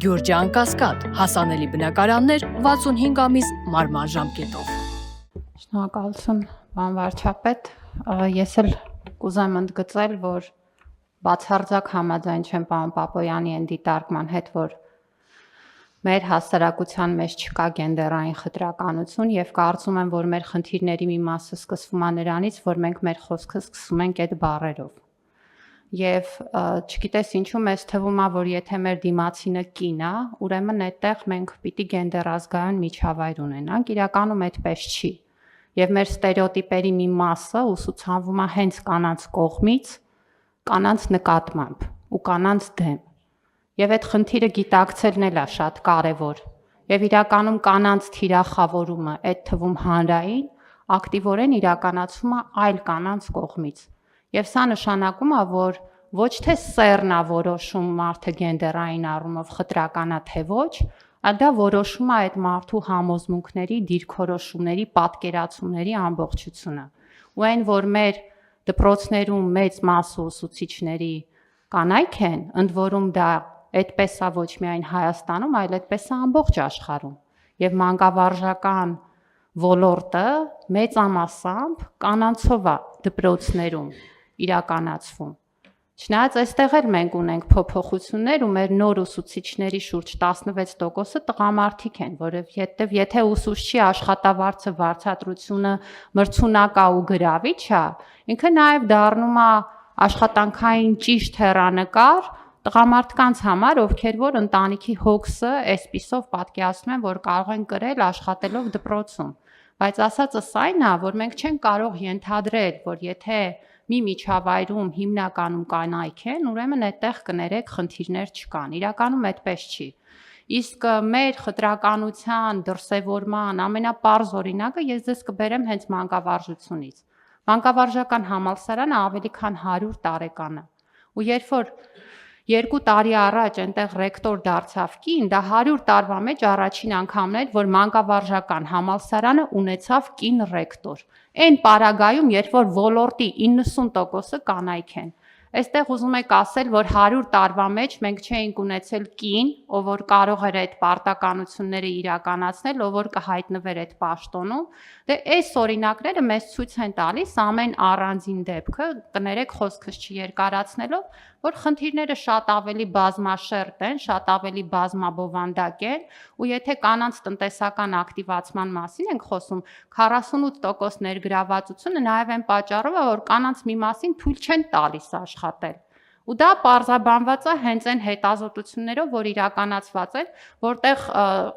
Գյուրջան Կասկադ, հասանելի բնակարաններ 65 ամիս մարման ժամկետով։ Շնորհակալություն, պարոն վարչապետ, ես էլ կուզեմ ընդգծել, որ բացարձակ համաձայն չեմ պարոն Պապոյանի այն դիտարկման հետ, որ մեր հասարակության մեջ չկա գենդերային խտրականություն եւ կարծում եմ, որ մեր խնդիրների մի մասը սկսվում է նրանից, որ մենք մեր խոսքը սկսում ենք այդ բառերով։ Եվ չգիտես ինչու մեզ թվում է, որ եթե մեր դիմացինը կին է, ուրեմն այդտեղ մենք պիտի գենդերազգայուն միջավայր ունենանք, իրականում այդպես չի։ Եվ մեր ստերեոտիպերի մի մասը ուսուցանվում է հենց կանանց կողմից, կանանց նկատմամբ ու կանանց դեմ։ Եվ այդ խնդիրը գիտակցելն էլ է շատ կարևոր։ Եվ իրականում կանանց թիրախավորումը, այդ թվում հանրային, ակտիվորեն իրականացվում է այլ կանանց կողմից։ Եվ սա նշանակում է, որ ոչ թե սեռն է որոշում մարդը գենդերային առումով խտրական է թե ոչ, այլ դա որոշում է այդ մարդու համոզմունքների, դիրքորոշումների, պատկերացումների ամբողջությունը։ Ու այն, որ մեր դպրոցներում մեծ մասը ուսուցիչների կանայք են, ընդ որում դա այդպես է ոչ միայն Հայաստանում, այլ այդպես է ամբողջ աշխարհում։ Եվ մանկավարժական ոլորտը մեծամասամբ կանանցով է դպրոցներում իրականացվում։ Չնայած այստեղ էլ մենք ունենք փոփոխություններ ու մեր նոր ուսուցիչների շուրջ 16%-ը տղամարդիկ են, որովհետև եթե ուսուցչի աշխատավարձը վարձատրությունը մրցունակ է ու գրավիչ է, ինքը նաև դառնում է աշխատանքային ճիշտ հեռանկար տղամարդկանց համար, ովքեր որ ընտանիքի հոգսը այսպիսով պատկերացնում են, որ կարող են կրել աշխատելով դպրոցում։ Բայց ասածս այն է, որ մենք չենք կարող ենթադրել, որ եթե մի միջավայրում հիմնականում կանայք են, ուրեմն այդտեղ կներեք խնդիրներ չկան։ Իրականում այդպես չի։ Իսկ մեր խտրականության, դրսևորման ամենապարզ օրինակը ես ձեզ կբերեմ հենց մանկավարժությունից։ Մանկավարժական համալսարանը ավելի քան 100 տարեկան է։ Ու երբ որ 2 տարի առաջ այնտեղ ռեկտոր դարձավ կին, դա 100 տարվա մեջ առաջին անգամն էր, որ մանկավարժական համալսարանը ունեցավ կին ռեկտոր։ Այն պարագայում, երբ որ ոլորտի 90%-ը կանայք են։ Այստեղ ուզում եք ասել, որ 100 տարվա մեջ մենք չէինք ունեցել կին, ով որ կարող էր այդ պարտականությունները իրականացնել, ով որ կհայտնվեր այդ պաշտոնում, դե այս օրինակները մեզ ցույց են տալիս ամեն առանձին դեպքը, կներեք խոսքս չերկարացնելով, որ խնդիրները շատ ավելի բազմաշերտ են, շատ ավելի բազմաբովանդակ են, ու եթե կանանց տնտեսական ակտիվացման մասին ենք խոսում, 48% ներգրավվածությունը նաև այն պատճառով է, որ կանանց մի մասին թույլ չեն տալիս աշխատել։ Ու դա պարզաբանված է հենց այն հետազոտություններով, որ իրականացված են, որտեղ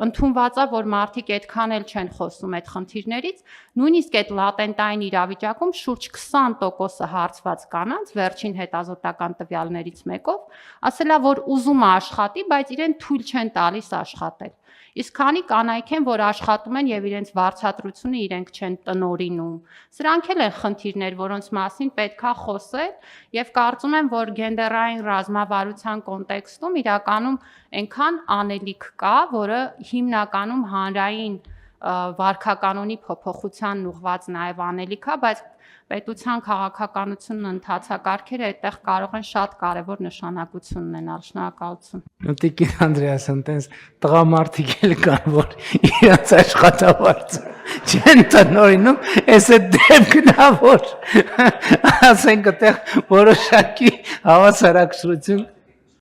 ընդունված է, որ մարդիկ այդքան էլ չեն խոսում այդ խնդիրներից, նույնիսկ այդ լատենտային իրավիճակում շուրջ 20%-ը հարցված կանանց վերջին հետազոտական տվյալներից մեկով ասել է, որ ուզում է աշխատի, բայց իրեն թույլ չեն տալիս աշխատել։ Իսկ քանի կանայք են, որ աշխատում են եւ իրենց վարձատրությունը իրենք չեն տնօրինում։ Սրանք էլ են խնդիրներ, որոնց մասին պետքա խոսել եւ կարծում եմ, որ գենդերային ռազմավարության կոնտեքստում իրականում այնքան անելիք կա, որը հիմնականում հանրային վարքականոնի փոփոխությանն ուղղված նաև անելիք է, բայց պետության քաղաքականությունն ընթացակարգերը այդտեղ կարող են շատ կարևոր նշանակություն ունենալ։ Շնորհակալություն։ Տիկին Անդրեասյան, տենց տղամարդիկ էլ կան, որ իրենց աշխատավարձը չեն տնօրինում, այս է դեպքն է, որ ասենք այդտեղ որոշակի հավասարակշռություն